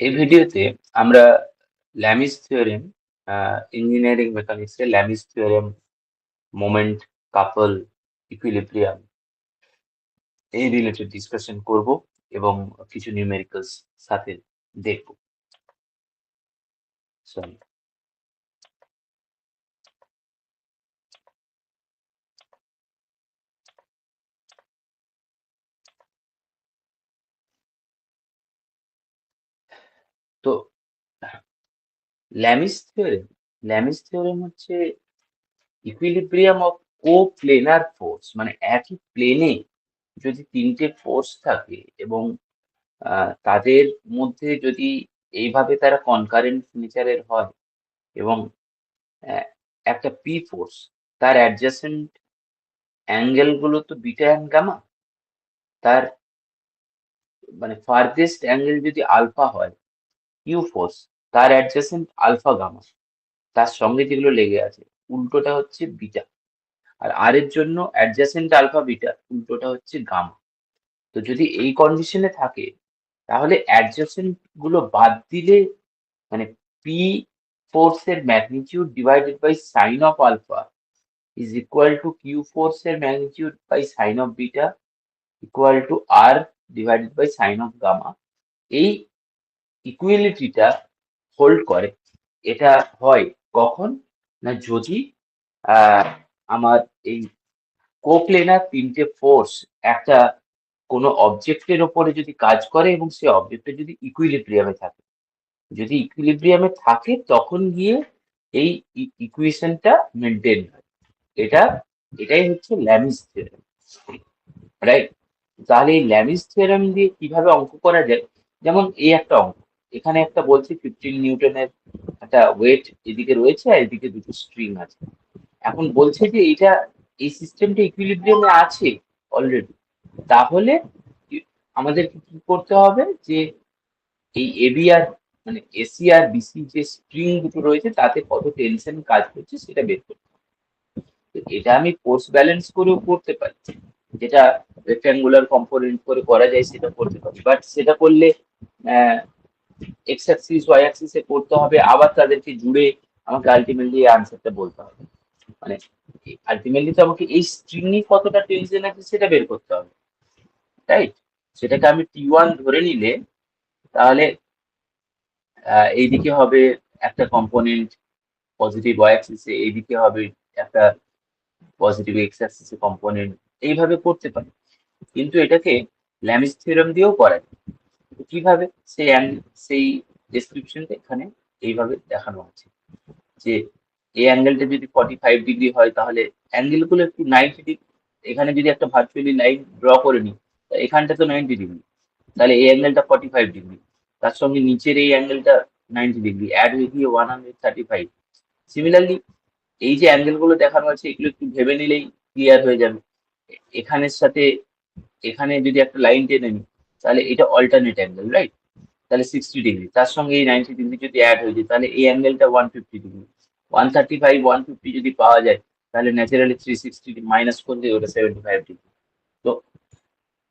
এই ভিডিওতে আমরা ল্যামিস থিওরেম, ইঞ্জিনিয়ারিং মেকানিক্সে ল্যামিস থিওরেম, মোমেন্ট, কাপল, ইকুইলিব্রিয়াম এই রিলেটেড ডিসকাশন করব এবং কিছু নিউমেরিক্যালস সাথে দেখব। সরি। তো ল্যামিস থিওরেম হচ্ছে ইকুইলিব্রিয়াম অফ কো-প্লেনার ফোর্স, মানে একই প্লেনে যদি তিনটে ফোর্স থাকে এবং তাদের মধ্যে যদি এইভাবে তারা কনকারেন্ট নেচারের হয় এবং আহ, একটা পি ফোর্স, তার অ্যাডজাসেন্ট অ্যাঙ্গেল গুলো তো বিটা অ্যান্ড গামা, তার মানে ফার্থেস্ট অ্যাঙ্গেল যদি আলফা হয় কিউ ফোর্স, তার অ্যাডজাসেন্ট আলফা গামা, তার সঙ্গে যেগুলো লেগে আছে উল্টোটা হচ্ছে বিটা, আর আর এর জন্য অ্যাডজাসেন্ট আলফা বিটা উল্টোটা হচ্ছে গামা। তো যদি এই কন্ডিশনে থাকে তাহলে অ্যাডজাসেন্ট গুলো বাদ দিলে মানে পি ফোর্স এর magnitude divided by sine of alpha is equal to Q force এর magnitude by sine of beta equal to R divided by sine of gamma. এই ইকুয়ালিটিটা হোল্ড করে। এটা হয় কখন না, যদি আহ, আমার এই কোপ্লেনার তিনটে ফোর্স একটা কোনো অবজেক্টের ওপরে যদি কাজ করে এবং সেই অবজেক্টটা যদি ইকুইলিব্রিয়ামে থাকে, যদি ইকুইলিব্রিয়ামে থাকে তখন গিয়ে এই ইকুয়েশনটা মেনটেন হয়। এটা এটাই হচ্ছে ল্যামিস থিওরেম, রাইট? তাহলে এই ল্যামিস থিওরেম দিয়ে কিভাবে অঙ্ক করা যায়? যেমন এই একটা অঙ্ক, এখানে একটা বলছে 15 নিউটনের একটা ওয়েট এদিকে রয়েছে আর এদিকে দুটো স্ট্রিং আছে। এখন বলছে যে এই সিস্টেমটা ইকুইলিব্রিয়ামে আছে অলরেডি। তাহলে আমাদের কি করতে হবে যে এই এবি আর মানে এসি আর বিসি যে স্ট্রিং দুটো রয়েছে তাতে কত টেনশন কাজ করছে সেটা বের করতে হবে। তো এটা আমি ফোর্স ব্যালেন্স করেও করতে পারি, যেটা রেক্ট্যাঙ্গুলার কম্পোনেন্ট করে করা যায় সেটা করতে পারি, বাট সেটা করলে এক্স অ্যাক্সিস ওয়াই অ্যাক্সিসে করতে হবে, আবার তাদেরকে জুড়ে আমাকে আলটিমেটলি আনসারটা বলতে হবে। মানে আলটিমেটলি তো আমাকে এই স্ট্রিং কতটা টেনশন আছে সেটা বের করতে হবে, রাইট? সেটাকে আমি T1 ধরে নিলে তাহলে এইদিকে হবে একটা কম্পোনেন্ট পজিটিভ ওয়াই অ্যাক্সিসে, এইদিকে হবে একটা পজিটিভ এক্স অ্যাক্সিসে কম্পোনেন্ট, এইভাবে করতে পারি। কিন্তু এটাকে ল্যামিস থিওরেম দিয়েও করা যায়। তো কিভাবে সেই ডেসক্রিপশনটা এখানে এইভাবে দেখানো আছে যে এই অ্যাঙ্গেলটা যদি 45 ডিগ্রি হয় তাহলে অ্যাঙ্গেল গুলো একটু 90 ডিগ্রি, এখানে যদি একটা ভার্চুয়ালি লাইন ড্র করে নিই, এখানটা তো 90 ডিগ্রি, তাহলে এই অ্যাঙ্গেলটা 45 ডিগ্রি, তার সঙ্গে নিচের এই অ্যাঙ্গেলটা 90 ডিগ্রি, অ্যাড হয়ে গিয়ে 135। সিমিলারলি এই যে অ্যাঙ্গেল গুলো দেখানো আছে এগুলো একটু ভেবে নিলেই ক্লিয়ার হয়ে যাবে। এখানের সাথে এখানে যদি একটা লাইন টেনে নিই তাহলে এটা অল্টারনেট অ্যাঙ্গেল, রাইট? তাহলে 60 ডিগ্রি, তার সঙ্গে এই 90 ডিগ্রি যদি অ্যাড হয়ে যায় তাহলে এই অ্যাঙ্গেলটা 150 ডিগ্রি। 135 150 যদি পাওয়া যায় তাহলে ন্যাচারালি 360 মাইনাস করলে ওটা 75 ডিগ্রি। তো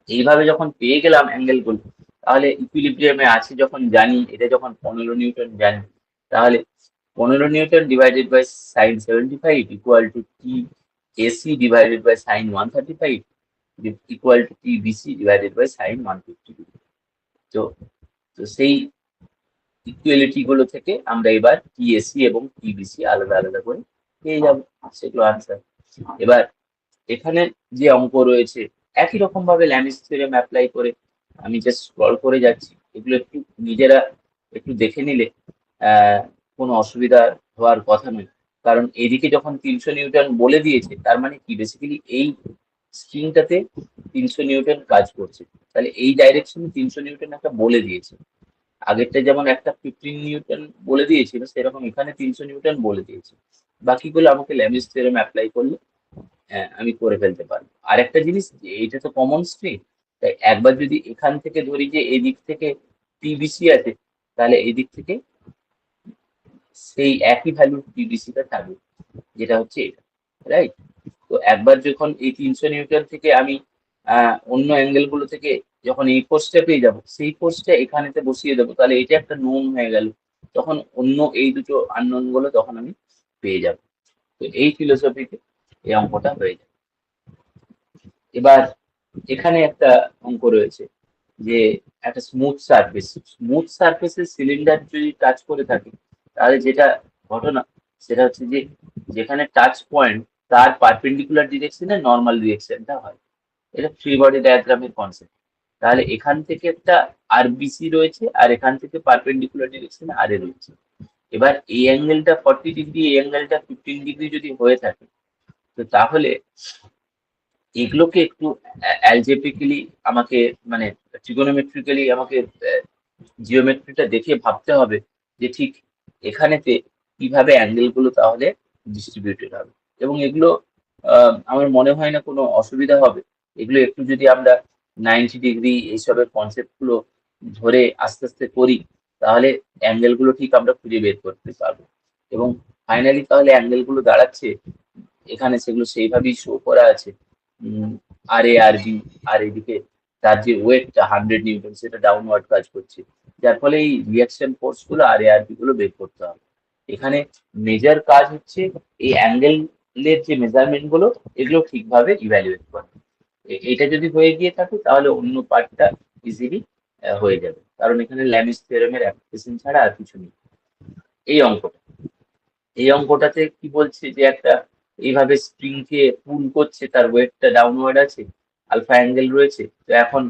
এইভাবে যখন পেয়ে গেলাম অ্যাঙ্গেল গুলো, তাহলে ইকুইলিব্রিয়ামে আছে যখন জানি, এটা যখন 15 নিউটন জানি, তাহলে 15 newton divided by sine 75 equal to T AC divided by sine 135 equal to T BC divided by sine 150 degree. তো তো সেই ইকুয়ালিটি গুলো থেকে আমরা এবার টিএসি এবং টিবিসি আলাদা আলাদা করে পেয়ে যাবো, সেগুলো আনসার। এবার এখানে যে অঙ্ক রয়েছে একই রকম ভাবে ল্যামিস থিওরেম অ্যাপ্লাই করে আমি জাস্ট স্ক্রল করে যাচ্ছি, এগুলো একটু নিজেরা একটু দেখে নিলে কোনো অসুবিধা হওয়ার কথা নয়। কারণ এদিকে যখন 300 নিউটন বলে দিয়েছে তার মানে কি, বেসিক্যালি এই স্ট্রিংটাতে 300 নিউটন কাজ করছে, তাহলে এই ডাইরেকশনে 300 নিউটন একটা বলে দিয়েছে। আগেরটা যেমন একটা 15 নিউটন বলে দিয়েছিল সেরকম এখানে 300 নিউটন বলে দিয়েছে। বাকিগুলো আমাকে ল্যামিস থিওরেম অ্যাপ্লাই করলে আমি করে ফেলতে পারবো। আর একটা জিনিস, এটা তো কমন স্ট্রিং, তাই একবার যদি এখান থেকে ধরি যে এই দিক থেকে টিবিসি আছে, তাহলে এই দিক থেকে সেই একই ভ্যালু টিবিসিটা থাকবে, যেটা হচ্ছে এটা, রাইট? তো একবার যখন এই 300 নিউটন থেকে আমি অন্য অ্যাঙ্গেল গুলো থেকে যখন এই ফোর্সটা পেয়ে যাব, সেই ফোর্সটা এখানেতে বসিয়ে দেবো, তাহলে এটা একটা নোন হয়ে গেল। তখন অন্য এই দুটো আননোন গুলো তখন আমি পেয়ে যাব। তো এই ফিলোসফিতে এই অঙ্কটা হয়ে যায়। এবার এখানে একটা অঙ্ক রয়েছে যে একটা স্মুথ সারফেসের সিলিন্ডার যদি টাচ করে থাকে, তাহলে যেটা ঘটনা সেটা হচ্ছে যে যেখানে টাচ পয়েন্ট তার পারপেন্ডিকুলার ডিরেকশনে নর্মাল ডিরেকশনটা হয়। এটা ফ্রি বডি ডায়াগ্রামের কনসেপ্ট। তাহলে এখান থেকে একটা আরবিসি রয়েছে আর এখান থেকে পারপেন্ডিকুলার ডিরেকশনে আর এ রয়েছে। এবার এই অ্যাঙ্গেলটা 40 ডিগ্রি, এই অ্যাঙ্গেলটা 15 ডিগ্রি যদি হয়ে থাকে, তো তাহলে এগুলোকে একটু অ্যালজেব্রিক্যালি আমাকে, মানে ট্রিগোনোমেট্রিক্যালি আমাকে জিওমেট্রিটা দেখে ভাবতে হবে যে ঠিক এখানেতে কিভাবে অ্যাঙ্গেল গুলো তাহলে ডিস্ট্রিবিউটেড হবে। এবং এগুলো আমার মনে হয় না কোনো অসুবিধা হবে। এগুলো একটু যদি আমরা 90 ডিগ্রি এইসবের কনসেপ্ট গুলো ধরে আস্তে আস্তে করি, তাহলে অ্যাঙ্গেল গুলো ঠিক আমরা খুঁজে বের করতে পারবো। এবং ফাইনালি তাহলে অ্যাঙ্গেল গুলো দাঁড়াচ্ছে এখানে, সেগুলো সেইভাবেই শো করা আছে। আর এ আর বি, আর এদিকে তার যে ওয়েটটা 100 নিউটন, সেটা ডাউনওয়ার্ড কাজ করছে, যার ফলে এই রিয়াকশন ফোর্স গুলো আর এ আর বি গুলো বের করতে হবে। এখানে মেজার কাজ হচ্ছে এই অ্যাঙ্গেলের যে মেজারমেন্ট গুলো, এগুলো ঠিকভাবে ইভ্যালুয়েট করা। এটা যদি হয়ে গিয়ে থাকে, তাহলে অন্য পার্টটা ইজিলি হয়ে যাবে, কারণ এখানে ল্যামিস থিওরেমের অ্যাপ্লিকেশন ছাড়া আর কিছু নেই। এই অঙ্কটা, এই অঙ্কটাতে কি বলছে যে একটা এইভাবে স্প্রিং কে পুল করছে, তার ওয়েটটা ডাউনওয়ার্ড আছে, আলফা অ্যাঙ্গেল রয়েছে। তো এখন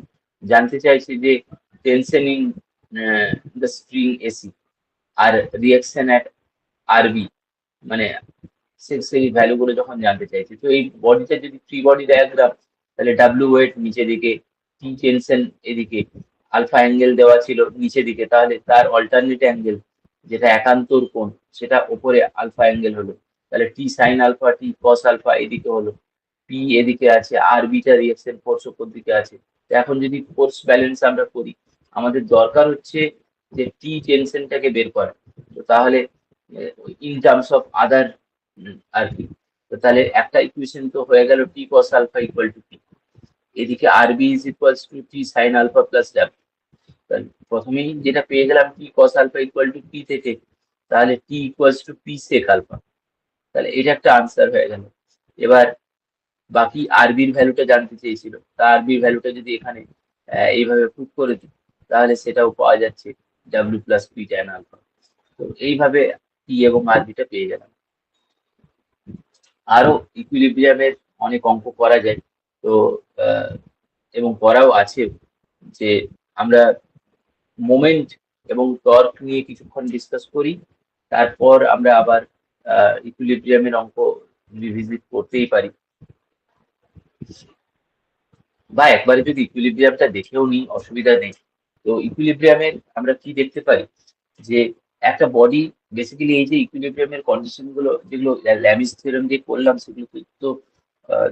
জানতে চাইছে যে tension in the spring AC আর রিয়াকশন অ্যাট আর বি, মানে সেই ভ্যালু গুলো যখন জানতে চাইছে। তো এই বডিটা যদি ফ্রি বডি ডায়াগ্রাম, তাহলে ডাব্লিউ ওয়েট নিচে দিকে, টি টেনশন এদিকে, আলফা অ্যাঙ্গেল দেওয়া ছিল নিচে দিকে, তাহলে তার অল্টারনেট অ্যাঙ্গেল যেটা একান্তর কোণ, সেটা ওপরে আলফা অ্যাঙ্গেল হলো। তাহলে টি সাইন আলফা, টি কস আলফা এদিকে হলো, পি এদিকে আছে, আর বিটা রিয়াকশন ফোর্স ওপর দিকে আছে। তো এখন যদি ফোর্স ব্যালেন্স আমরা করি, আমাদের দরকার হচ্ছে যে টি টেনশনটাকে বের করা। তো তাহলে ইন টার্মস অফ আদার আর কি, তো তাহলে একটা ইকুয়েশন তো হয়ে গেল T cos alpha equal to P, এদিকে R B is equals to T sine alpha plus W. তাহলে প্রথমেই যেটা পেয়ে গেলাম T cos alpha equal to P থেকে, তাহলে T equals to P sec alpha. তাহলে এটা একটা আনসার হয়ে গেল। এবার বাকি আরবির ভ্যালুটা জানতে চেয়েছিল, তা আরবির ভ্যালুটা যদি এখানে এইভাবে পুট করে দিই, তাহলে সেটাও পাওয়া যাচ্ছে W plus P tan alpha. তো এইভাবে টি এবং আরবিটা পেয়ে গেলাম। আরো ইকুইলিব্রিয়ামের অনেক অঙ্ক করা যায়। তো এবং করাও আছে, যে আমরা মোমেন্ট এবং টর্ক নিয়ে কিছুক্ষণ ডিসকাস করি, তারপর আমরা আবার ইকুইলিব্রিয়ামের অঙ্ক রিভিজিট করতেই পারি, বা একবারে যদি ইকুইলিব্রিয়ামটা দেখেও নিই, অসুবিধা নেই। তো ইকুইলিব্রিয়ামের আমরা কি দেখতে পারি, যে একটা বডি বেসিক্যালি এই যে ইকুইলিব্রিয়ামের কন্ডিশন গুলো যেগুলো ল্যামিস থিওরেম দিয়ে করলাম, সেগুলো তো আহ,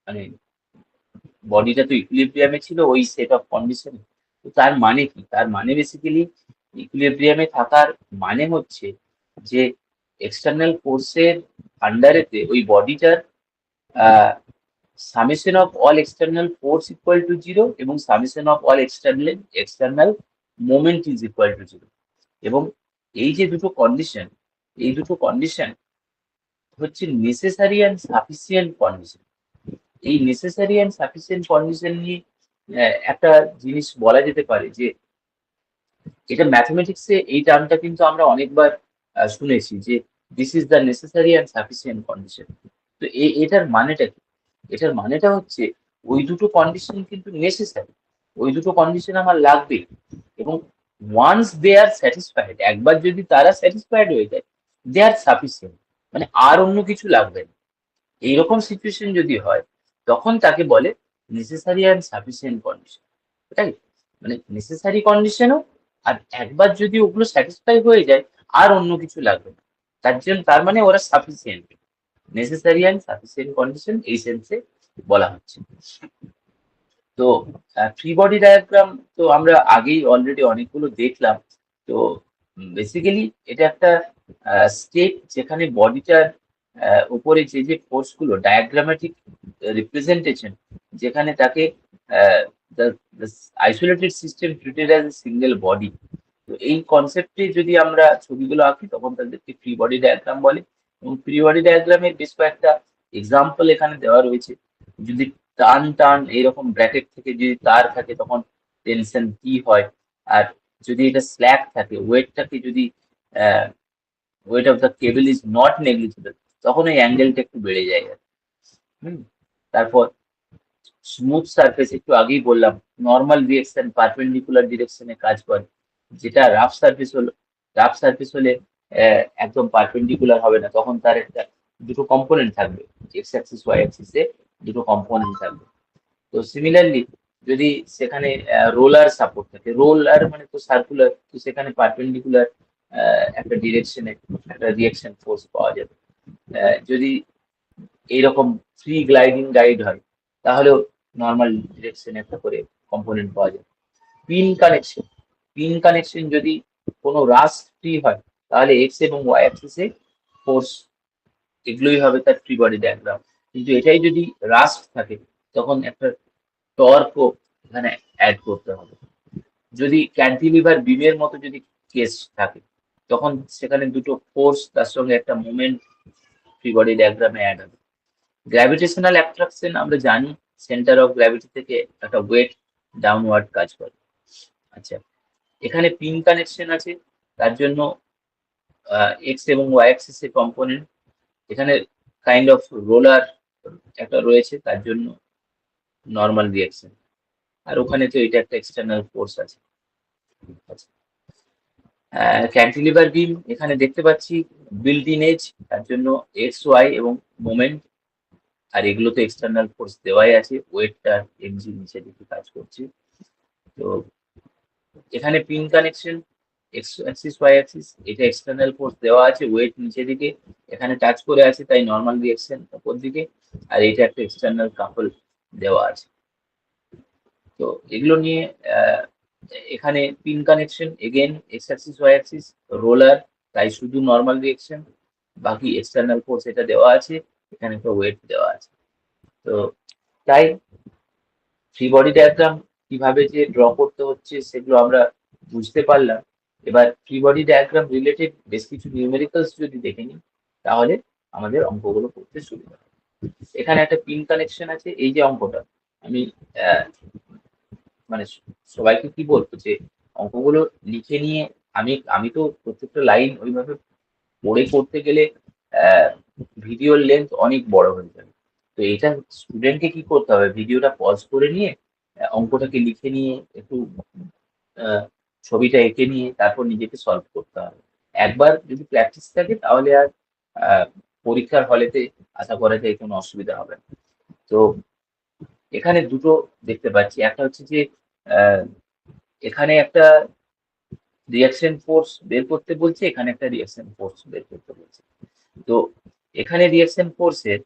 মানে বডিটা তো ইকুইলিব্রিয়ামে ছিল ওই সেট অফ কন্ডিশন। তো তার মানে কি, তার মানে বেসিক্যালি ইকুইলিব্রিয়ামে থাকার মানে হচ্ছে যে এক্সটার্নাল ফোর্সের আন্ডারেতে ওই বডিটার summation of all external force equal to zero, এবং summation of all external moment is equal to zero. এবং এই যে দুটো কন্ডিশন, এই দুটো কন্ডিশন হচ্ছে নেসেসারি অ্যান্ড সাফিসিয়েন্ট কন্ডিশন। এই নেসেসারি অ্যান্ড সাফিসিয়েন্ট কন্ডিশন নিয়ে একটা জিনিস বলা যেতে পারে, যে এটা ম্যাথমেটিক্সে এই টার্মটা কিন্তু আমরা অনেকবার শুনেছি, যে this is the necessary and sufficient condition. তো এটার মানেটা কি? এটার মানেটা হচ্ছে ওই দুটো কন্ডিশন কিন্তু নেসেসারি, ওই দুটো কন্ডিশন আমার লাগবে। এবং ওয়ান্স দে আর স্যাটিসফাইড, একবার যদি তারা স্যাটিসফাইড হয়ে যায়, দে আর সাফিসিয়েন্ট, মানে আর অন্য কিছু লাগবে না। এইরকম সিচুয়েশন যদি হয়, তখন তাকে বলে নেসেসারি অ্যান্ড সাফিসিয়েন্ট কন্ডিশন। তাই মানে নেসেসারি কন্ডিশনও, আর একবার যদি ওগুলো স্যাটিসফাই হয়ে যায়, আর অন্য কিছু লাগবে না, তার জন্য তার মানে ওরা sufficient. Necessary and sufficient condition এই সেন্সে বলা হচ্ছে। তো ফ্রি বডি ডায়াগ্রাম তো আমরা আগেই অলরেডি অনেকগুলো দেখলাম। তো বেসিক্যালি এটা একটা স্টেট যেখানে বডিটার উপরে যে যে ফোর্স গুলো, ডায়াগ্রামেটিক রিপ্রেজেন্টেশন, যেখানে তাকে the isolated system treated as a single body. তো এই কনসেপ্টে যদি আমরা ছবিগুলো আঁকি তখন তাদেরকে ফ্রি বডি ডায়াগ্রাম বলে। এবং ফ্রি বডি ডায়াগ্রামের বেশ কয়েকটা এক্সাম্পল এখানে দেওয়া রয়েছে। যদি টান টান এইরকম ব্র্যাকেট থেকে যদি তার থাকে তখন টেনশন কি হয়, আর যদি এটা স্ল্যাক থাকে, ওয়েটটাকে যদি weight of the cable is not negligible, তখন ওই অ্যাঙ্গেলটা একটু বেড়ে যায় আর কি। তারপর স্মুথ সারফেস, একটু আগেই বললাম নর্মাল ডিরেকশন পারপেন্ডিকুলার ডিরেকশনে কাজ করে। যেটা রাফ সারফেস হলে একদম পারপেন্ডিকুলার হবে না, তখন তার একটা দুটো কম্পোনেন্ট থাকবে, এক্স অ্যাক্সিস ওয়াই অ্যাক্সিসে দুটো কম্পোনেন্ট থাকবে। তো সিমিলারলি যদি সেখানে রোলার সাপোর্ট থাকে, রোলার মানে তো সার্কুলার, তো সেখানে পারপেন্ডিকুলার একটা ডিরেকশনে একটা রিয়াকশন ফোর্স পাওয়া যাবে। যদি এইরকম ফ্রি গ্লাইডিং গাইড হয় তাহলেও নর্মাল ডিরেকশনে একটা করে কম্পোনেন্ট পাওয়া যায়। পিন কানেকশন যদি কোনো রাস্ট ফ্রি হয় তাহলে এক্স এবং ওয়াই অ্যাক্সিসে ফোর্স, এগুলোই হবে তার ফ্রি বডি ডায়াগ্রাম। কিন্তু এটাই যদি রাস্ট থাকে তখন একটা টর্কও এখানে অ্যাড করতে হবে। যদি ক্যান্টিলিভার বিমের মতো যদি কেস থাকে তখন সেখানে দুটো ফোর্স তার সঙ্গে একটা মুভমেন্ট ফ্রি বডি ডায়াগ্রামে অ্যাড হবে। গ্র্যাভিটেশনাল অ্যাট্রাকশন আমরা জানি, সেন্টার অফ গ্র্যাভিটি থেকে একটা ওয়েট ডাউনওয়ার্ড কাজ করে। আচ্ছা, এখানে পিন কানেকশন আছে, তার জন্য এক্স এবং ওয়াই অ্যাক্সিসের কম্পোনেন্ট, এখানে কাইন্ড অফ রোলার একটা রয়েছে, তার জন্য নর্মাল রিয়াকশন, আর ওখানে তো এটা একটা এক্সটার্নাল ফোর্স আছে। ক্যান্টিলিভার বিম এখানে দেখতে পাচ্ছি বিল্ট ইন এজ, তার জন্য এক্স ওয়াই এবং মোমেন্ট, আর এগুলো তো এক্সটার্নাল ফোর্স দেওয়াই আছে, ওয়েটটা এমজি নিচে দিকে কাজ করছে। তো এখানে pin connection X axis Y axis, এটা এক্সটার্নাল ফোর্স দেওয়া আছে, ওয়েট নিচে দিকে এখানে টাচ করে আছে তাই নর্মাল রিয়াকশন উপর দিকে, আর এটা একটা এক্সটার্নাল কাপল দেওয়া আছে। তো এগুলো নিয়ে এখানে pin connection again X axis Y axis, roller তাই শুধু নর্মাল রিয়াকশন, বাকি এক্সটার্নাল ফোর্স এটা দেওয়া আছে, এখানে একটা ওয়েট দেওয়া আছে। তো তাই ফ্রি বডি ডায়াগ্রাম কিভাবে যে ড্র করতে হচ্ছে সেগুলো আমরা বুঝতে পারলাম। এবার ফ্রি বডি ডায়াগ্রাম রিলেটেড বেশ কিছু নিউমেরিক্যালস যদি দেখে নিই তাহলে আমাদের অঙ্কগুলো করতে সুবিধা হবে। এখানে একটা পিন কানেকশন আছে, এই যে অঙ্কটা আমি মানে সবাইকে কি বলবো যে অঙ্কগুলো লিখে নিয়ে আমি তো প্রত্যেকটা লাইন ওইভাবে পড়ে করতে গেলে ভিডিওর লেন্থ অনেক বড় হয়ে যাবে। তো এটা স্টুডেন্টকে কি করতে হবে, ভিডিওটা পজ করে নিয়ে অঙ্কটাকে লিখে নিয়ে একটু আহ, ছবিটা এঁকে নিয়ে তারপর নিজেকে সলভ করতে হবে। একবার যদি প্র্যাকটিস থাকে তাহলে আর আহ, পরীক্ষার হলেতে আশা করা যায় কোনো অসুবিধা হবে না। তো এখানে দুটো দেখতে পাচ্ছি, একটা হচ্ছে যে আহ, এখানে একটা রিয়াকশন ফোর্স বের করতে বলছে, এখানে একটা রিয়াকশন ফোর্স বের করতে বলছে। তো এখানে রিয়াকশন ফোর্সের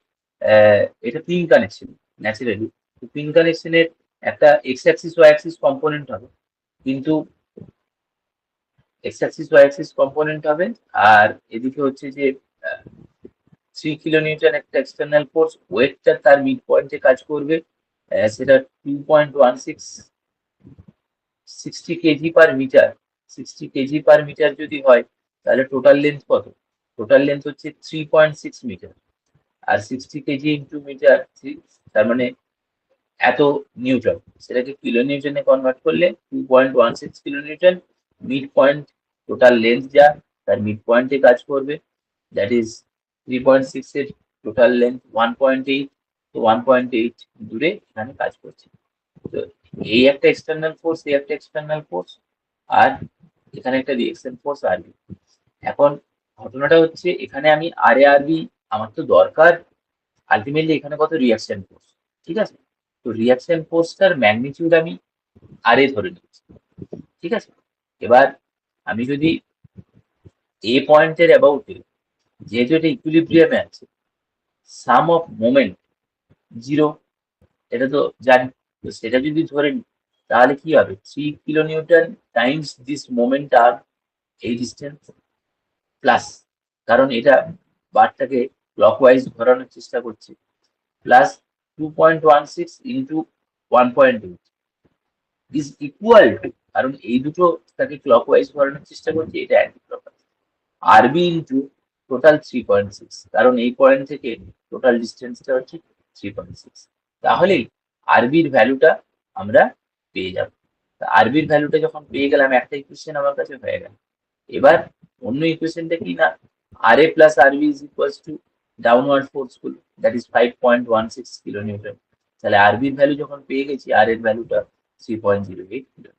এটা পিন কানেকশন ন্যাচারালি, পিন কানেকশনের একটা X axis Y axis component হবে, কিন্তু X axis Y axis component হবে, আর এদিকে হচ্ছে যে 3 কিলোনিউটন একটা এক্সটার্নাল ফোর্স, ওয়েটটা তার মিড পয়েন্টে কাজ করবে, সেটা 2.16 60 kg per metre. 60 kg per metre যদি হয় তাহলে টোটাল লেন্থ কত? টোটাল লেন্থ হচ্ছে 3.6 মিটার, আর 60 কেজি ইন্টু মিটার, তার মানে এত নিউটন, সেটাকে কিলো নিউটনে কনভার্ট করলে 2.16 kilonewton. Mid point total length যা তার মিড পয়েন্টে কাজ করবে, দ্যাট ইজ 3.6 এর টোটাল লেন্থ 1.8, তো 1.8 দূরে এখানে কাজ করছে। তো এই একটা এক্সটার্নাল ফোর্স, এই একটা এক্সটার্নাল ফোর্স, আর এখানে একটা রিয়েকশন ফোর্স আর বি। এখন ঘটনাটা হচ্ছে এখানে আমি আর এ আর বি আমার তো দরকার, আলটিমেটলি এখানে কত রিয়াকশন ফোর্স, ঠিক আছে? তো রিয়াকশন ফোর্সটার ম্যাগনিটিউড আমি আর এ ধরে নিচ্ছি, ঠিক আছে? এবার আমি যদি এ পয়েন্টের অ্যাবাউটে, যেহেতু এটা ইকুইলিব্রিয়ামে আছে, সাম অফ মোমেন্ট জিরো, এটা তো জানি, তো সেটা যদি ধরে নিই তাহলে কি হবে, 3 কিলোনিউটন টাইমস দিস মোমেন্ট আর এই ডিস্টেন্স প্লাস, কারণ এটা বারটাকে ক্লকওয়াইজ ঘোরানোর চেষ্টা করছে, plus 2.16 into 1.8, is equal two, কারণ এই দুটো তাকে ক্লকওয়াইজ ঘোরানোর চেষ্টা করছি, এটা অ্যান্টি ক্লকওয়াইজ, আরবি ইন্টু টোটাল 3.6, কারণ এই পয়েন্ট থেকে টোটাল ডিস্টেন্সটা হচ্ছে 3.6। তাহলেই আরবির ভ্যালুটা আমরা পেয়ে যাব। আরবির ভ্যালুটা যখন পেয়ে গেলাম, একটা ইকুয়েশন আমার কাছে হয়ে গেল। এবার অন্য ইকুয়েশনটা কি না, আর এ প্লাস আরবি is equals two downward force গুলো, দ্যাট ইজ 5.16 কিলো নিউটন। তাহলে আরবির ভ্যালু যখন পেয়ে গেছি, আর এর ভ্যালুটা 3.08 কিলো।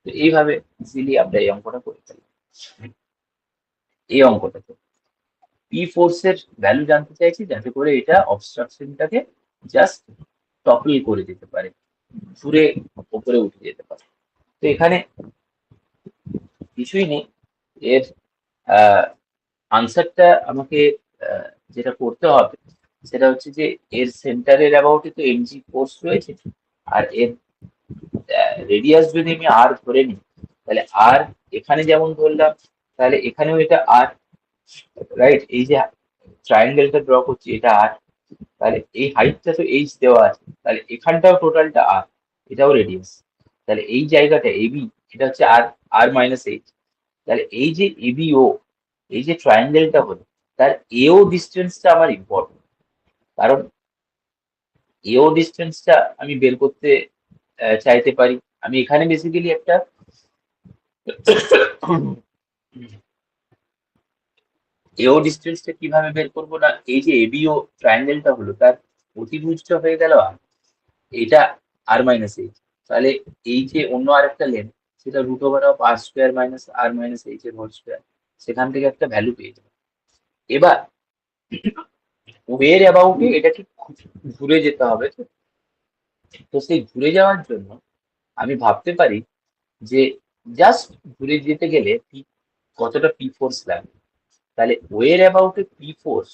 তো এইভাবে ইজিলি আমরা এই অঙ্কটা করে ফেলি। এই অঙ্কটাতে পি ফোর্সের ভ্যালু জানতে চাইছি, যাতে করে এটা অবস্ট্রাকশনটাকে জাস্ট টপল করে দিতে পারে, ঘুরে উপরে উঠে যেতে পারে। তো এখানে কিছুই নেই, এর আনসারটা আমাকে যেটা করতে হবে সেটা হচ্ছে যে এর সেন্টারের অ্যাবাউটে তো এমজি ফোর্স রয়েছে, আর এর রেডিয়াস যদি আমি আর ধরে নিই, তাহলে আর এখানে যেমন ধরলাম, তাহলে এখানেও এটা আর, রাইট? এই যে ট্রায়াঙ্গেলটা ড্র করছি, এটা আর, তাহলে এই হাইটটা তো এইচ দেওয়া আছে, তাহলে এখানটাও টোটালটা আর, এটাও রেডিয়াস, তাহলে এই জায়গাটা এবি, এটা হচ্ছে আর, আর মাইনাস এইচ। তাহলে এই যে এবিও, এই যে ট্রায়াঙ্গেলটা হলো, তার এও ডিস্টেন্সটা আমার ইম্পর্টেন্ট, কারণ এও ডিস্টেন্সটা আমি বের করতে চাইতে পারি। আমি এখানে বেসিক্যালি একটা এও ডিস্টেন্সটা কিভাবে বের করবো না, এই যে এবিও ট্রায়াঙ্গেলটা হলো, তার অতিভুজটা হয়ে গেল আর, এটা আর মাইনাস এইচ। তাহলে এই যে অন্য আরেকটা লেন্থ, সেটা root over of R square minus R minus H এর হোল স্কোয়ার, সেখান থেকে একটা ভ্যালু পেয়ে যাবে। এবার ওয়ের অ্যাবাউটে এটাকে ঘুরে যেতে হবে, তো তো সেই ঘুরে যাওয়ার জন্য আমি ভাবতে পারি যে জাস্ট ঘুরে যেতে গেলে কতটা পি ফোর্স লাগবে। তাহলে ওয়ের অ্যাবাউটে পি ফোর্স,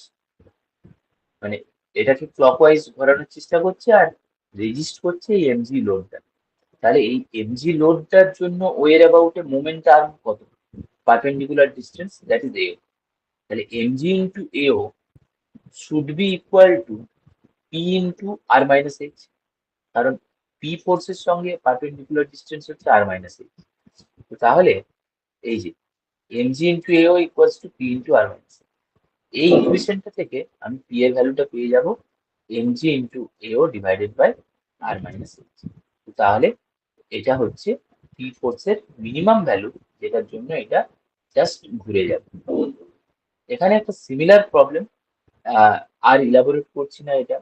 মানে এটাকে ক্লকওয়াইজ ঘোরানোর চেষ্টা করছে আর রেজিস্ট করছে এই এমজি লোডটা। তাহলে এই এমজি লোডটার জন্য ওয়ের অ্যাবাউটে মোমেন্ট আর্ম কত, perpendicular distance, that is AO. তাহলে MG into AO should be equal to P into R minus H, কারণ পি ফোর্সের সঙ্গে পারপেন্ডিকুলার ডিস্টেন্স হচ্ছে আর মাইনাস এইচ। তো তাহলে এই যে MG into AO equals to P into R minus, এই ইকুয়েশনটা থেকে আমি পি এর ভ্যালুটা পেয়ে যাব MG into AO divided by R minus H. তাহলে এটা হচ্ছে পি ফোর্সের মিনিমাম ভ্যালু, যেটার জন্য এটা জাস্ট ঘুরে যাবে। এখানে একটা সিমিলার প্রবলেম, আর ইলাবোরেট করছি না এটা,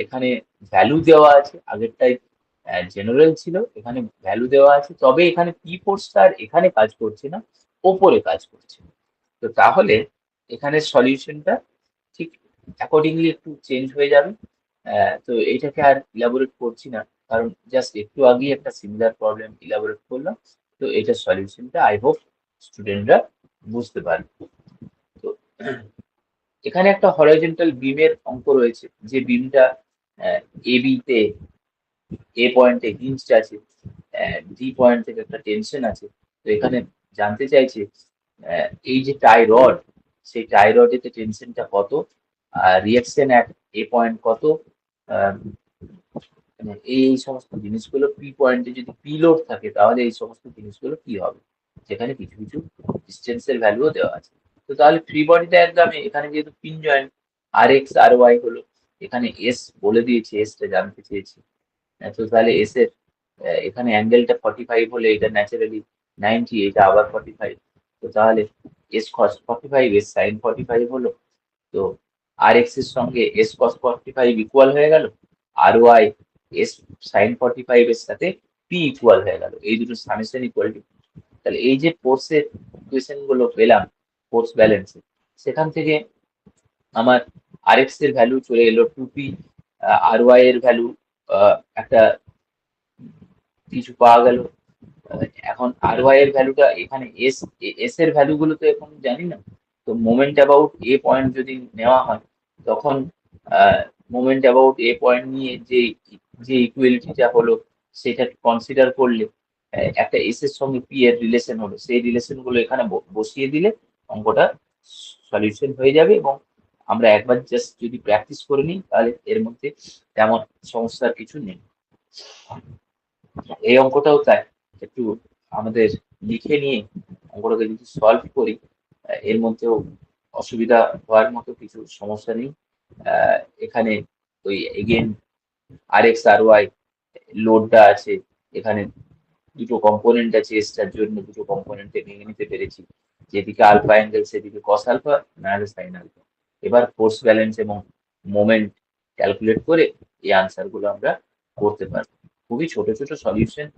এখানে ভ্যালু দেওয়া আছে, আগেরটাই জেনারেল ছিল, এখানে ভ্যালু দেওয়া আছে, তবে এখানে পি ফোর্সটা আর এখানে কাজ করছে না, ওপরে কাজ করছে। তো তাহলে এখানে সলিউশনটা ঠিক অ্যাকর্ডিংলি একটু চেঞ্জ হয়ে যাবে। তো এইটাকে আর ইলাবোরেট করছি না, কারণ জাস্ট একটু আগেই একটা সিমিলার প্রবলেম ইলাবোরেট করলাম। তো এটার সলিউশনটা আই হোপ স্টুডেন্টরা বুঝতে পারবে। তো এখানে একটা হরাইজন্টাল বিমের অঙ্ক রয়েছে, যে বিমটা এ বি তে এ পয়েন্টে হিঞ্জড আছে, ডি পয়েন্ট থেকে একটা টেনশন আছে। তো এখানে জানতে চাইছে এই যে টাই রড, সেই টাই রডেতে টেনশনটা কত, আর রিয়াকশন অ্যাট এ পয়েন্ট কত, আহ, মানে এই সমস্ত জিনিসগুলো পি পয়েন্টে যদি পি লোড থাকে, তাহলে এই সমস্ত জিনিসগুলো কি হবে, যেখানে কিছু কিছু ডিস্টেন্সের ভ্যালুও দেওয়া আছে। তো তাহলে ফ্রি বডি ডায়াগ্রামে এখানে যেহেতু পিন জয়েন্ট আর এক্স আর ওয়াই হলো, এখানে এস বলে দিয়েছি, এসটা জানতে চেয়েছি। তো তাহলে এস এর এখানে অ্যাঙ্গেলটা 45 হলে এটা ন্যাচারালি 90, এটা আবার 45। তো তাহলে এস কস 45 এস সাইন 45 হলো। তো আর এক্স এর সঙ্গে এস কস 45 ইকুয়াল হয়ে গেল, আর ওয়াই এস সাইন 45 এর সাথে পি ইকুয়াল হয়ে গেল, এই দুটো সামেশন ইকুয়াল টু। তাহলে এই যে ফোর্সের ইকুয়েশন গুলো পেলাম, ফোর্স ব্যালেন্স, সেখান থেকে আমার আর এক্স এর ভ্যালু চলে এলো 2p, আর ওয়াই এর ভ্যালু একটা কিছু পাওয়া গেল। এখন আর ওয়াই এর ভ্যালুটা এখানে এস, এস এর ভ্যালু গুলো তো এখন জানি না। তো মোমেন্ট অ্যাবাউট এ পয়েন্ট যদি নেওয়া হয়, তখন মোমেন্ট অ্যাবাউট এ পয়েন্ট নিয়ে যে যে ইকুয়ালিটিটা হলো, সেটা কনসিডার করলে একটা এস এর সঙ্গে পি এর রিলেশন হলো, সেই রিলেশন গুলো এখানে বসিয়ে দিলে অঙ্কটা সলিউশন হয়ে যাবে। এবং আমরা একবার জাস্ট যদি প্র্যাকটিস করে নিই, তাহলে এর মধ্যে তেমন সমস্যার কিছু নেই। এই অঙ্কটাও তাই, একটু আমাদের লিখে নিয়ে অঙ্কটাকে যদি সলভ করি, এর মধ্যেও অসুবিধা হওয়ার মতো কিছু সমস্যা নেই। এখানে ওই এগেন আর এক্স আর ওয়াই লোডটা আছে, এখানে দুটো কম্পোনেন্ট আছে, এসটার জন্য দুটো কম্পোনেন্টে ভেঙে নিতে পেরেছি, যেদিকে আলফা অ্যাঙ্গেল সেদিকে কস আলফা নাহলে সাইন আলফা। এবার ফোর্স ব্যালেন্স এবং মোমেন্ট ক্যালকুলেট করে এই আনসার গুলো আমরা করতে পারবো। খুবই ছোট ছোট সলিউশন,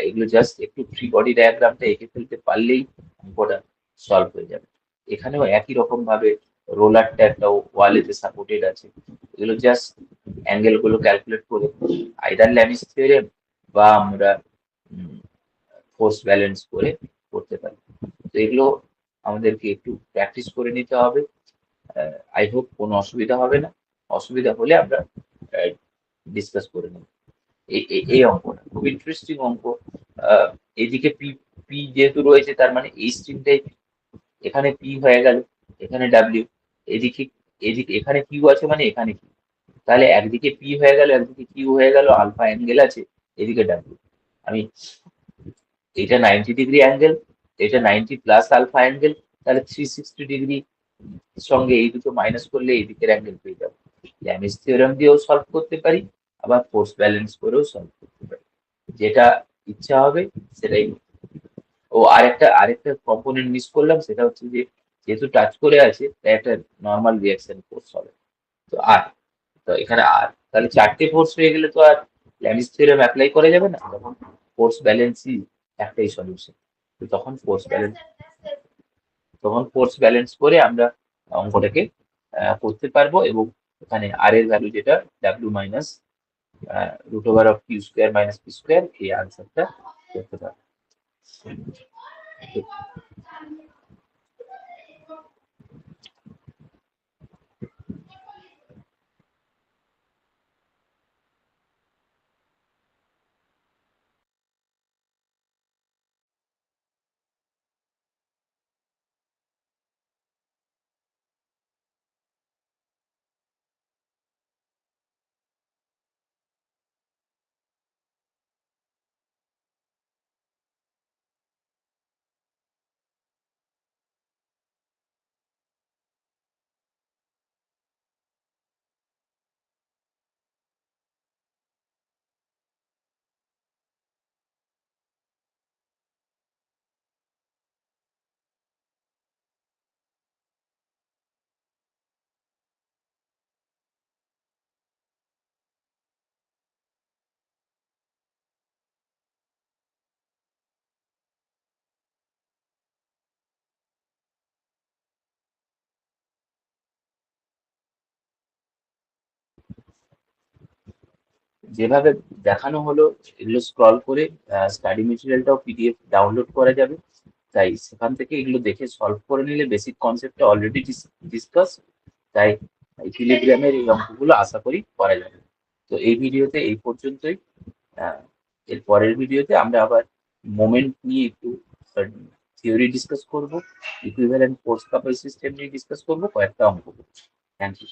এগুলো জাস্ট একটু ফ্রি বডি ডায়াগ্রামটা এঁকে ফেলতে পারলেই অঙ্কটা সলভ হয়ে যাবে। এখানেও একই রকম ভাবে রোলারটা একটা ওয়ালেতে সাপোর্টেড আছে, এগুলো জাস্ট অ্যাঙ্গেল গুলো ক্যালকুলেট করে আইদার ল্যামিস থিওরেম বা আমরা ফোর্স ব্যালেন্স করে করতে পারি। তো এগুলো আমাদেরকে একটু প্র্যাকটিস করে নিতে হবে। আই হোপ কোনো অসুবিধা হবে না, অসুবিধা হলে আমরা ডিসকাস করে নেব। এই অঙ্কটা খুব ইন্টারেস্টিং অঙ্ক। আহ, এদিকে পি পি যেহেতু রয়েছে, তার মানে এই স্ট্রিংটাই এখানে পি হয়ে গেল, এখানে ডাব্লিউ, এদিকে এদিকে এখানে কিউ আছে মানে এখানে কিউ, তাহলে একদিকে পি হয়ে গেল একদিকে কিউ হয়ে গেল, আলফা অ্যাঙ্গেল আছে, এদিকে ডাব্লিউ। আমি এটা 90 ডিগ্রি অ্যাঙ্গেল, এটা 90 প্লাস আলফা অ্যাঙ্গেল, তাহলে 360 ডিগ্রি সঙ্গে এই দুটো মাইনাস করলে এই দিকের অ্যাঙ্গেল পেয়ে যাবো। ল্যামিস থিওরেম দিয়েও সলভ করতে পারি, আবার ফোর্স ব্যালেন্স করেও সলভ করতে পারি, যেটা ইচ্ছা হবে সেটাই। ও আরেকটা কম্পোনেন্ট মিস করলাম, সেটা হচ্ছে যে যেহেতু টাচ করে আছে তাই একটা নর্মাল রিয়াকশন ফোর্স হবে, তো আর, তো এখানে আর তাহলে চারটে ফোর্স হয়ে গেলে তো আর ল্যামিস থিওরেম অ্যাপ্লাই করা যাবে না, তখন ফোর্স ব্যালেন্সই একটাই সলিউশন। তো তখন ফোর্স ব্যালেন্স করে আমরা অঙ্কটাকে করতে পারবো, এবং এখানে আর এর ভ্যালু যেটা W minus root over of Q square minus P square, এই আনসারটা করতে পারবো। যেভাবে দেখানো হলো, এগুলো স্ক্রল করে স্টাডি মেটেরিয়ালটাও পিডিএফ ডাউনলোড করা যাবে, তাই সেখান থেকে এগুলো দেখে সলভ করে নিলে বেসিক কনসেপ্টটা অলরেডি ডিসকাস, তাই ইকুইলিব্রিয়ামের এই অঙ্কগুলো আশা করি করা যাবে। তো এই ভিডিওতে এই পর্যন্তই। আহ, এর পরের ভিডিওতে আমরা আবার মোমেন্ট নিয়ে একটু থিওরি ডিসকাস করব, ইকুইভ্যালেন্ট ফোর্স কাপল সিস্টেম নিয়ে ডিসকাস করব, কয়েকটা অঙ্ক। Thank you.